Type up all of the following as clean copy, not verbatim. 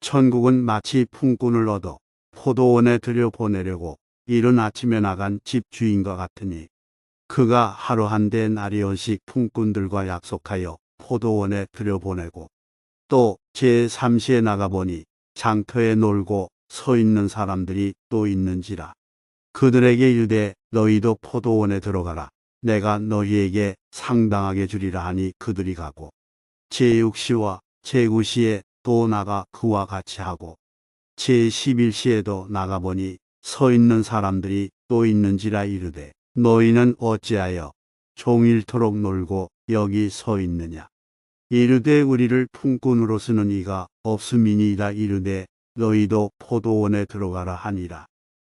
천국은 마치 품꾼을 얻어 포도원에 들여보내려고 이른 아침에 나간 집주인과 같으니 그가 하루 한 데나리온씩 품꾼들과 약속하여 포도원에 들여보내고 또 제3시에 나가보니 장터에 놀고 서 있는 사람들이 또 있는지라. 그들에게 이르되 너희도 포도원에 들어가라. 내가 너희에게 상당하게 주리라 하니 그들이 가고 제6시와 제9시에 또 나가 그와 같이 하고 제11시에도 나가보니 서 있는 사람들이 또 있는지라. 이르되 너희는 어찌하여 종일토록 놀고 여기 서 있느냐. 이르되 우리를 품꾼으로 쓰는 이가 없음이니이다. 이르되 너희도 포도원에 들어가라 하니라.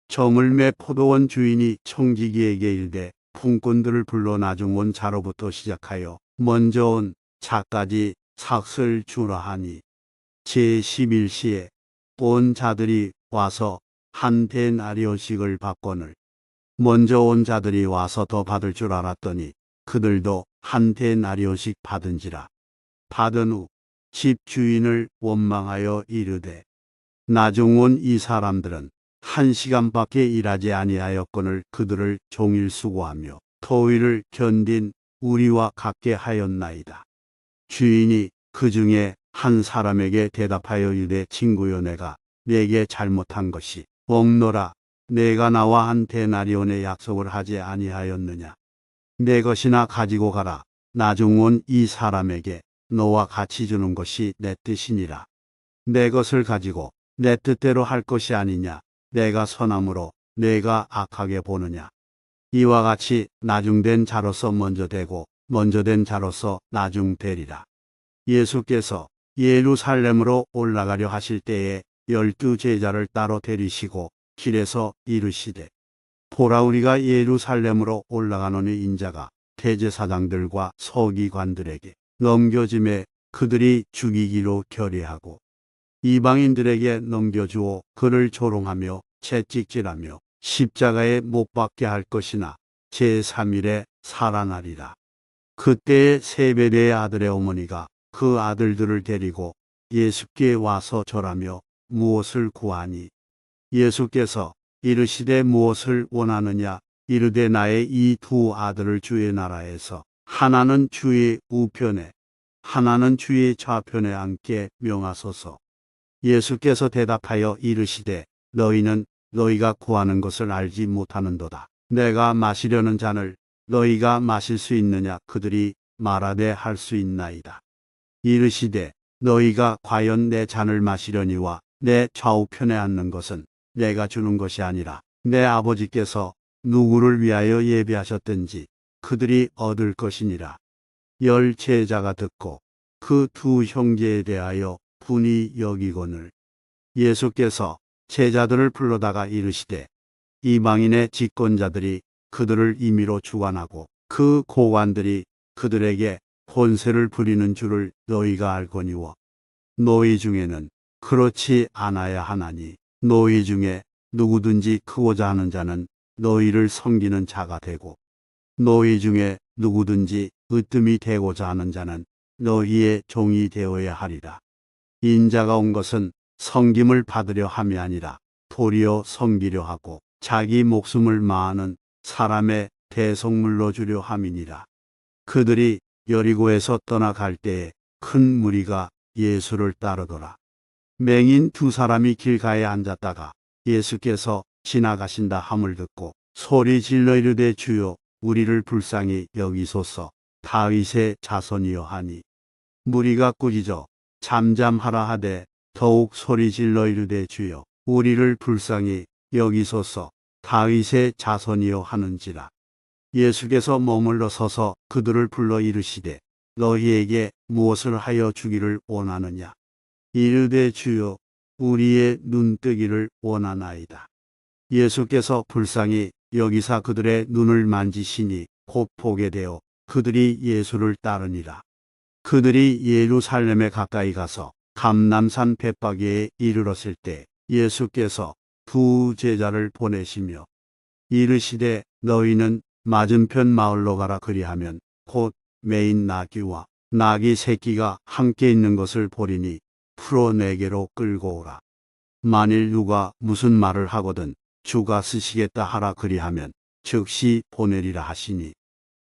저물매 포도원 주인이 청지기에게 이르되 품꾼들을 불러 나중 온 자로부터 시작하여 먼저 온 자까지 삭을 주라 하니 제11시에 온 자들이 와서 한 데나리온씩을 받거늘 먼저 온 자들이 와서 더 받을 줄 알았더니 그들도 한 데나리온씩 받은지라. 받은 후 집주인을 원망하여 이르되 나중 온 이 사람들은 1시간밖에 일하지 아니하였거늘 그들을 종일 수고하며 더위를 견딘 우리와 같게 하였나이다. 주인이 그 중에 한 사람에게 대답하여 이르되 친구여 내가 내게 잘못한 것이 없노라. 내가 나와 한 데나리온의 약속을 하지 아니하였느냐. 내 것이나 가지고 가라. 나중 온 이 사람에게 너와 같이 주는 것이 내 뜻이니라. 내 것을 가지고 내 뜻대로 할 것이 아니냐. 내가 선함으로 내가 악하게 보느냐. 이와 같이 나중된 자로서 먼저 되고 먼저 된 자로서 나중 되리라. 예수께서 예루살렘으로 올라가려 하실 때에 12 제자를 따로 데리시고 길에서 이르시되 보라 우리가 예루살렘으로 올라가노니 인자가 대제사장들과 서기관들에게 넘겨짐에 그들이 죽이기로 결의하고 이방인들에게 넘겨주어 그를 조롱하며 채찍질하며 십자가에 못 박게 할 것이나 제3일에 살아나리라. 그때에 세베대의 아들의 어머니가 그 아들들을 데리고 예수께 와서 절하며 무엇을 구하니 예수께서 이르시되 무엇을 원하느냐. 이르되 나의 이 두 아들을 주의 나라에서 하나는 주의 우편에 하나는 주의 좌편에 앉게 명하소서. 예수께서 대답하여 이르시되 너희는 너희가 구하는 것을 알지 못하는도다. 내가 마시려는 잔을 너희가 마실 수 있느냐. 그들이 말하되 할 수 있나이다. 이르시되 너희가 과연 내 잔을 마시려니와 내 좌우편에 앉는 것은 내가 주는 것이 아니라 내 아버지께서 누구를 위하여 예비하셨든지 그들이 얻을 것이니라. 10 제자가 듣고 그 두 형제에 대하여 분이 여기거늘 예수께서 제자들을 불러다가 이르시되 이방인의 집권자들이 그들을 임의로 주관하고 그 고관들이 그들에게 권세를 부리는 줄을 너희가 알거니와 너희 중에는 그렇지 않아야 하나니 너희 중에 누구든지 크고자 하는 자는 너희를 섬기는 자가 되고 너희 중에 누구든지 으뜸이 되고자 하는 자는 너희의 종이 되어야 하리라. 인자가 온 것은 섬김을 받으려 함이 아니라 도리어 섬기려 하고 자기 목숨을 마하는 사람의 대속물로 주려 함이니라. 그들이 여리고에서 떠나갈 때에 큰 무리가 예수를 따르더라. 맹인 두 사람이 길가에 앉았다가 예수께서 지나가신다 함을 듣고 소리 질러 이르되 주여 우리를 불쌍히 여기소서. 다윗의 자손이여 하니 무리가 꾸짖어 잠잠하라 하되 더욱 소리 질러 이르되 주여 우리를 불쌍히 여기소서. 다윗의 자손이여 하는지라. 예수께서 머물러 서서 그들을 불러 이르시되 너희에게 무엇을 하여 주기를 원하느냐. 이르되 주여 우리의 눈뜨기를 원하나이다. 예수께서 불쌍히 여기사 그들의 눈을 만지시니 곧 보게 되어 그들이 예수를 따르니라. 그들이 예루살렘에 가까이 가서 감람산 벳바게에 이르렀을 때 예수께서 두 제자를 보내시며 이르시되 너희는 맞은편 마을로 가라. 그리하면 곧 매인 나귀와 나귀 새끼가 함께 있는 것을 보리니 풀어 내게로 끌고 오라. 만일 누가 무슨 말을 하거든 주가 쓰시겠다 하라 그리하면 즉시 보내리라 하시니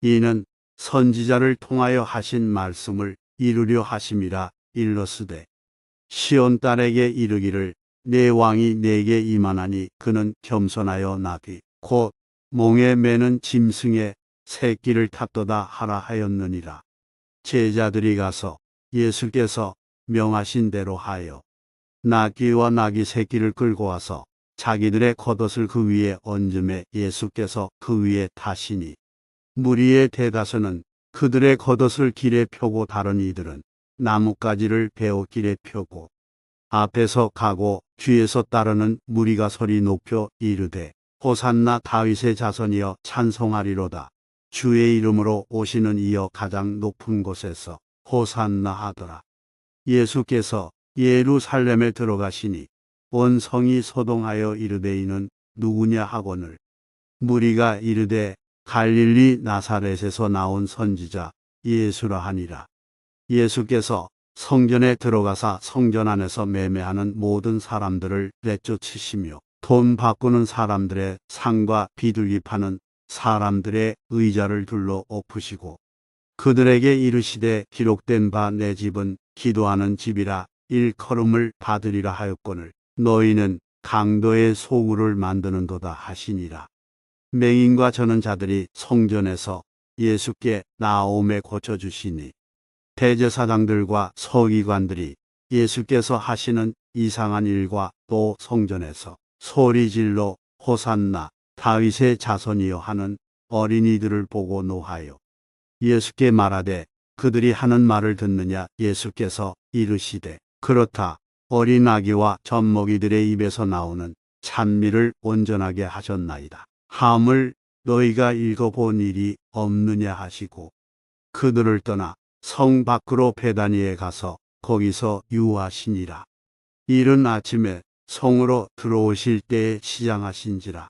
이는 선지자를 통하여 하신 말씀을 이루려 하심이라 일러스되 시온 딸에게 이르기를 내 왕이 내게 임하나니 그는 겸손하여 나귀 곧 몽에 매는 짐승의 새끼를 탔도다 하라 하였느니라. 제자들이 가서 예수께서 명하신 대로 하여 나귀와 나귀 새끼를 끌고 와서 자기들의 겉옷을 그 위에 얹음에 예수께서 그 위에 타시니 무리의 대다수는 그들의 겉옷을 길에 펴고 다른 이들은 나뭇가지를 베어 길에 펴고 앞에서 가고 뒤에서 따르는 무리가 소리 높여 이르되 호산나 다윗의 자손이여 찬송하리로다. 주의 이름으로 오시는 이여 가장 높은 곳에서 호산나 하더라. 예수께서 예루살렘에 들어가시니 온 성이 소동하여 이르되 이는 누구냐 하거늘 무리가 이르되 갈릴리 나사렛에서 나온 선지자 예수라 하니라. 예수께서 성전에 들어가사 성전 안에서 매매하는 모든 사람들을 내쫓으시며 돈 바꾸는 사람들의 상과 비둘기 파는 사람들의 의자를 둘러 엎으시고 그들에게 이르시되 기록된 바 내 집은 기도하는 집이라 일컬음을 받으리라 하였거늘 너희는 강도의 소굴을 만드는도다 하시니라. 맹인과 저는 자들이 성전에서 예수께 나옴에 고쳐주시니 대제사장들과 서기관들이 예수께서 하시는 이상한 일과 또 성전에서 소리질러 호산나 다윗의 자손이여 하는 어린이들을 보고 노하여 예수께 말하되 그들이 하는 말을 듣느냐. 예수께서 이르시되 그렇다. 어린 아기와 젖먹이들의 입에서 나오는 찬미를 온전하게 하셨나이다. 함을 너희가 읽어본 일이 없느냐 하시고 그들을 떠나 성 밖으로 베다니에 가서 거기서 유하시니라. 이른 아침에 성으로 들어오실 때에 시장하신지라.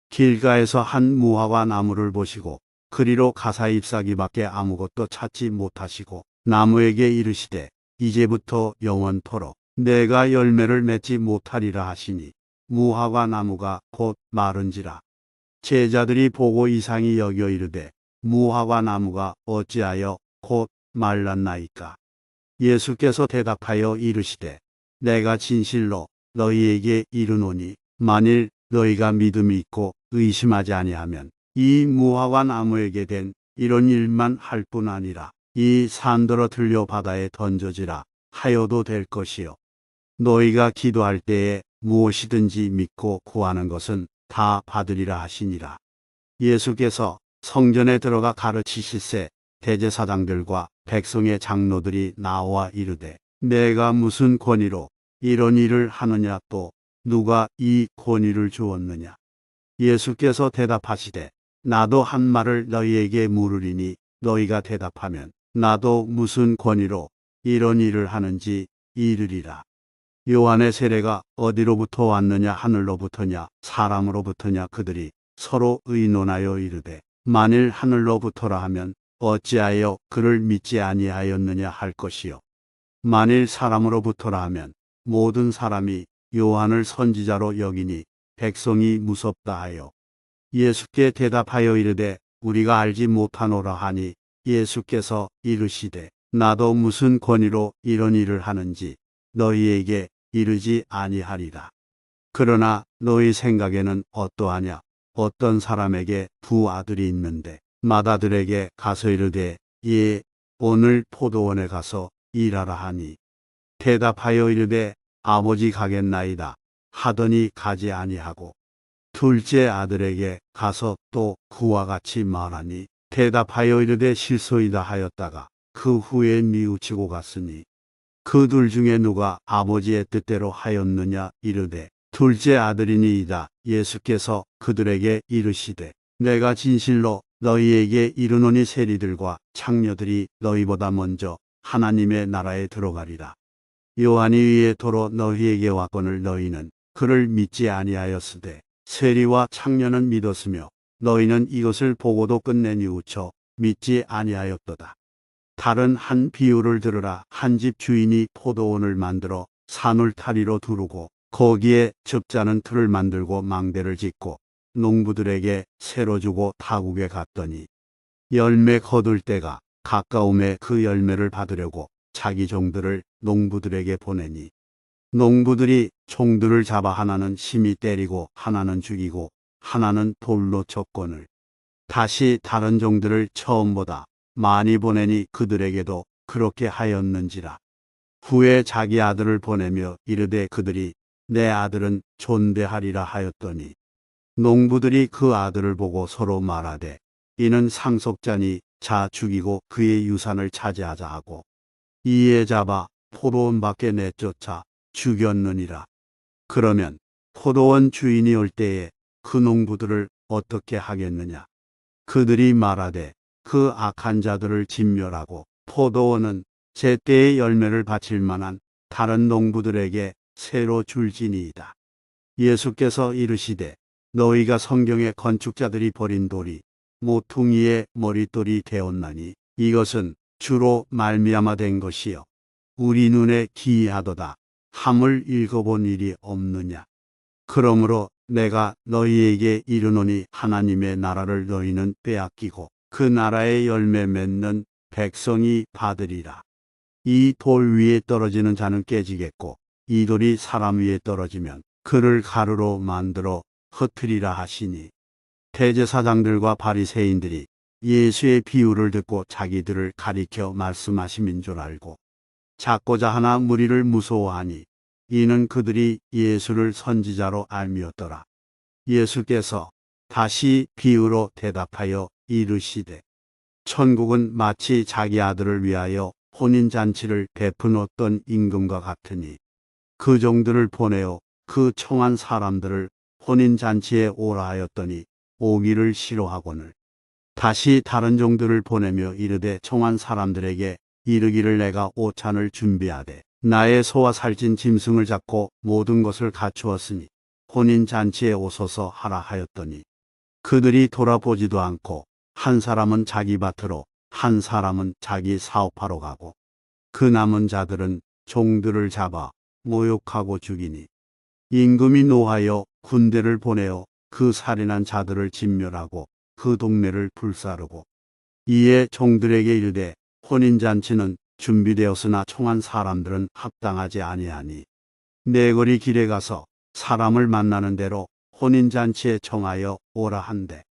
길가에서 한 무화과 나무를 보시고 그리로 가사 잎사귀밖에 아무것도 찾지 못하시고 나무에게 이르시되 이제부터 영원토록 내가 열매를 맺지 못하리라 하시니 무화과 나무가 곧 마른지라. 제자들이 보고 이상히 여겨 이르되 무화과 나무가 어찌하여 곧 말랐나이까. 예수께서 대답하여 이르시되 내가 진실로 너희에게 이르노니 만일 너희가 믿음이 있고 의심하지 아니하면 이 무화과 나무에게 된 이런 일만 할 뿐 아니라 이 산더러 들려 바다에 던져지라 하여도 될 것이요. 너희가 기도할 때에 무엇이든지 믿고 구하는 것은 다 받으리라 하시니라. 예수께서 성전에 들어가 가르치실세 대제사장들과 백성의 장로들이 나와 이르되 내가 무슨 권위로 이런 일을 하느냐 또 누가 이 권위를 주었느냐. 예수께서 대답하시되 나도 한 말을 너희에게 물으리니 너희가 대답하면 나도 무슨 권위로 이런 일을 하는지 이르리라. 요한의 세례가 어디로부터 왔느냐 하늘로부터냐 사람으로부터냐. 그들이 서로 의논하여 이르되 만일 하늘로부터라 하면 어찌하여 그를 믿지 아니하였느냐 할 것이요 만일 사람으로부터라 하면 모든 사람이 요한을 선지자로 여기니 백성이 무섭다 하여 예수께 대답하여 이르되 우리가 알지 못하노라 하니 예수께서 이르시되 나도 무슨 권위로 이런 일을 하는지 너희에게 이르지 아니하리라. 그러나 너희 생각에는 어떠하냐. 어떤 사람에게 두 아들이 있는데 맏아들에게 가서 이르되 예 오늘 포도원에 가서 일하라 하니 대답하여 이르되 아버지 가겠나이다 하더니 가지 아니하고 둘째 아들에게 가서 또 그와 같이 말하니 대답하여 이르되 실소이다 하였다가 그 후에 뉘우치고 갔으니 그 둘 중에 누가 아버지의 뜻대로 하였느냐. 이르되 둘째 아들이니이다. 예수께서 그들에게 이르시되 내가 진실로 너희에게 이르노니 세리들과 창녀들이 너희보다 먼저 하나님의 나라에 들어가리라. 요한이 위에 도로 너희에게 왔거늘 너희는 그를 믿지 아니하였으되 세리와 창녀는 믿었으며 너희는 이것을 보고도 끝내 뉘우쳐 믿지 아니하였도다. 다른 한 비유를 들으라. 한 집 주인이 포도원을 만들어 산울타리로 두르고 거기에 즙자는 틀을 만들고 망대를 짓고 농부들에게 새로 주고 타국에 갔더니 열매 거둘 때가 가까움에 그 열매를 받으려고 자기 종들을 농부들에게 보내니 농부들이 종들을 잡아 하나는 심히 때리고 하나는 죽이고 하나는 돌로 쳤거늘 다시 다른 종들을 처음보다 많이 보내니 그들에게도 그렇게 하였는지라. 후에 자기 아들을 보내며 이르되 그들이 내 아들은 존대하리라 하였더니 농부들이 그 아들을 보고 서로 말하되 이는 상속자니 자 죽이고 그의 유산을 차지하자 하고 이에 잡아 포도원 밖에 내쫓아 죽였느니라. 그러면 포도원 주인이 올 때에 그 농부들을 어떻게 하겠느냐? 그들이 말하되 그 악한 자들을 진멸하고 포도원은 제때의 열매를 바칠 만한 다른 농부들에게 새로 줄지니이다. 예수께서 이르시되 너희가 성경의 건축자들이 버린 돌이 모퉁이의 머릿돌이 되었나니 이것은 주로 말미암아 된 것이요 우리 눈에 기이하도다 함을 읽어본 일이 없느냐. 그러므로 내가 너희에게 이르노니 하나님의 나라를 너희는 빼앗기고 그 나라의 열매 맺는 백성이 받으리라. 이 돌 위에 떨어지는 자는 깨지겠고 이 돌이 사람 위에 떨어지면 그를 가루로 만들어 흩으리라 하시니 대제사장들과 바리새인들이 예수의 비유를 듣고 자기들을 가리켜 말씀하심인 줄 알고 잡고자 하나 무리를 무서워하니 이는 그들이 예수를 선지자로 알미었더라. 예수께서 다시 비유로 대답하여 이르시되 천국은 마치 자기 아들을 위하여 혼인잔치를 베푼 어떤 임금과 같으니 그 종들을 보내어 그 청한 사람들을 혼인잔치에 오라 하였더니 오기를 싫어하거늘 다시 다른 종들을 보내며 이르되 청한 사람들에게 이르기를 내가 오찬을 준비하되 나의 소와 살찐 짐승을 잡고 모든 것을 갖추었으니 혼인잔치에 오소서 하라 하였더니 그들이 돌아보지도 않고 한 사람은 자기 밭으로 한 사람은 자기 사업하러 가고 그 남은 자들은 종들을 잡아 모욕하고 죽이니 임금이 노하여 군대를 보내어 그 살인한 자들을 진멸하고 그 동네를 불사르고 이에 종들에게 이르되 혼인잔치는 준비되었으나 청한 사람들은 합당하지 아니하니 내거리 길에 가서 사람을 만나는 대로 혼인잔치에 청하여 오라 한대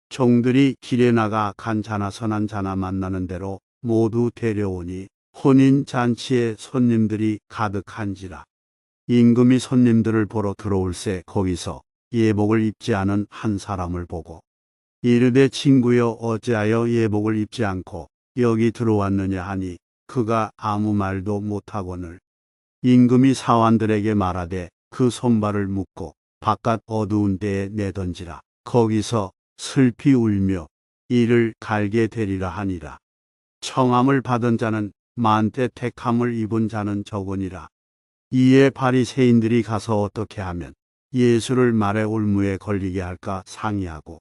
종들이 길에 나가 악한 자나 선한 자나 만나는 대로 모두 데려오니 혼인잔치에 손님들이 가득한지라. 임금이 손님들을 보러 들어올새 거기서 예복을 입지 않은 한 사람을 보고 이르되 친구여 어찌하여 예복을 입지 않고 여기 들어왔느냐 하니 그가 아무 말도 못하거늘 임금이 사환들에게 말하되 그 손발을 묶고 바깥 어두운 데에 내던지라. 거기서 슬피 울며 이를 갈게 되리라 하니라. 청함을 받은 자는 많되 택함을 입은 자는 적으니라. 이에 바리새인들이 가서 어떻게 하면 예수를 말의 올무에 걸리게 할까 상의하고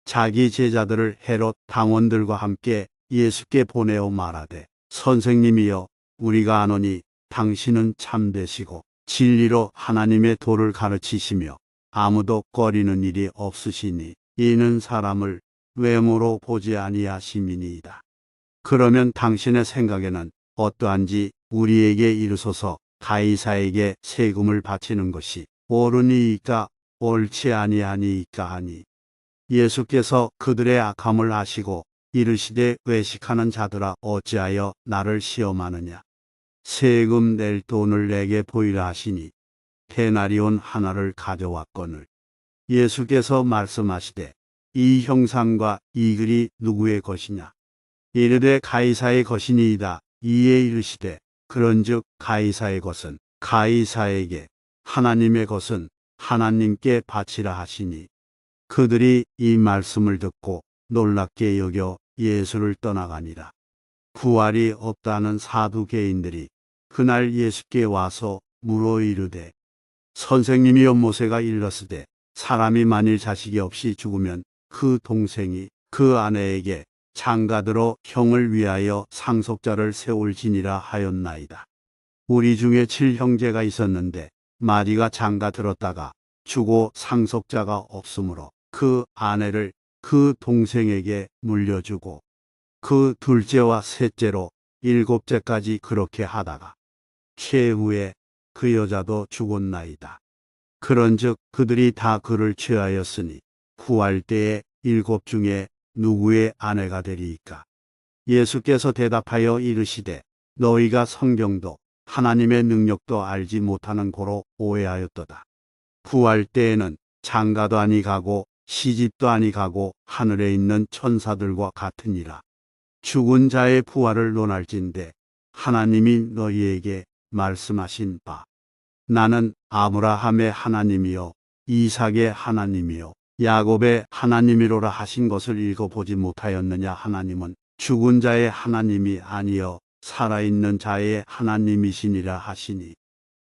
자기 제자들을 헤롯 당원들과 함께 예수께 보내어 말하되 선생님이여 우리가 아노니 당신은 참되시고 진리로 하나님의 도를 가르치시며 아무도 꺼리는 일이 없으시니 이는 사람을 외모로 보지 아니하심이니이다. 그러면 당신의 생각에는 어떠한지 우리에게 이르소서. 가이사에게 세금을 바치는 것이 옳으니이까 옳지 아니하니이까 하니 예수께서 그들의 악함을 아시고 이르시되 외식하는 자들아 어찌하여 나를 시험하느냐. 세금 낼 돈을 내게 보이라 하시니 데나리온 하나를 가져왔거늘 예수께서 말씀하시되 이 형상과 이 글이 누구의 것이냐. 이르되 가이사의 것이니이다. 이에 이르시되 그런즉 가이사의 것은 가이사에게 하나님의 것은 하나님께 바치라 하시니 그들이 이 말씀을 듣고 놀랍게 여겨 예수를 떠나가니라. 부활이 없다는 사두개인들이 그날 예수께 와서 물어 이르되 선생님이여 모세가 일렀으되 사람이 만일 자식이 없이 죽으면 그 동생이 그 아내에게 장가들어 형을 위하여 상속자를 세울지니라 하였나이다. 우리 중에 7형제가 있었는데 마디가 장가 들었다가 죽고 상속자가 없으므로 그 아내를 그 동생에게 물려주고 그 둘째와 셋째로 일곱째까지 그렇게 하다가 최후에 그 여자도 죽었나이다. 그런즉 그들이 다 그를 취하였으니 후할 때에 일곱 중에 누구의 아내가 되리이까? 예수께서 대답하여 이르시되 너희가 성경도 하나님의 능력도 알지 못하는 고로 오해하였도다. 부활 때에는 장가도 아니 가고 시집도 아니 가고 하늘에 있는 천사들과 같으니라. 죽은 자의 부활을 논할진대 하나님이 너희에게 말씀하신 바 나는 아브라함의 하나님이요 이삭의 하나님이요 야곱의 하나님이로라 하신 것을 읽어보지 못하였느냐. 하나님은 죽은 자의 하나님이 아니여 살아있는 자의 하나님이시니라 하시니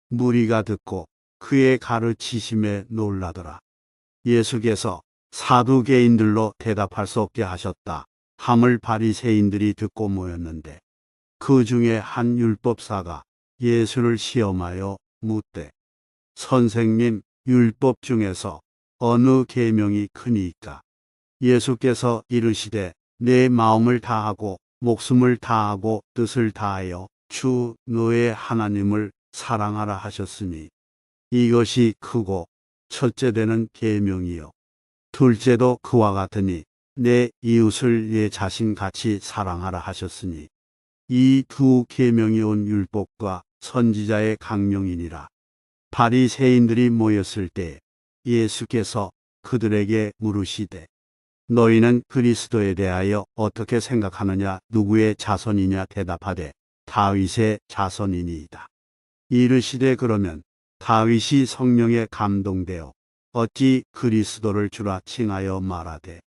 무리가 듣고 그의 가르치심에 놀라더라. 예수께서 사두개인들로 대답할 수 없게 하셨다 함을 바리새인들이 듣고 모였는데 그 중에 한 율법사가 예수를 시험하여 묻되 선생님, 율법 중에서 어느 계명이 크니까? 예수께서 이르시되 내 마음을 다하고 목숨을 다하고 뜻을 다하여 주 너의 하나님을 사랑하라 하셨으니 이것이 크고 첫째 되는 계명이요 둘째도 그와 같으니 내 이웃을 내 자신같이 사랑하라 하셨으니 이 두 계명이 온 율법과 선지자의 강령이니라. 바리새인들이 모였을 때 예수께서 그들에게 물으시되 너희는 그리스도에 대하여 어떻게 생각하느냐? 누구의 자손이냐? 대답하되 다윗의 자손이니이다. 이르시되 그러면 다윗이 성령에 감동되어 어찌 그리스도를 주라 칭하여 말하되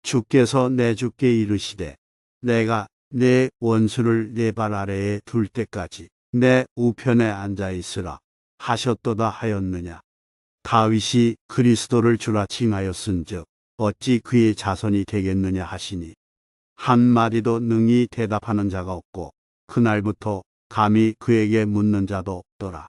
주께서 내 주께 이르시되 내가 내 원수를 내 발 아래에 둘 때까지 내 우편에 앉아 있으라 하셨도다 하였느냐. 다윗이 그리스도를 주라 칭하였은즉 어찌 그의 자손이 되겠느냐 하시니 한마디도 능히 대답하는 자가 없고 그날부터 감히 그에게 묻는 자도 없더라.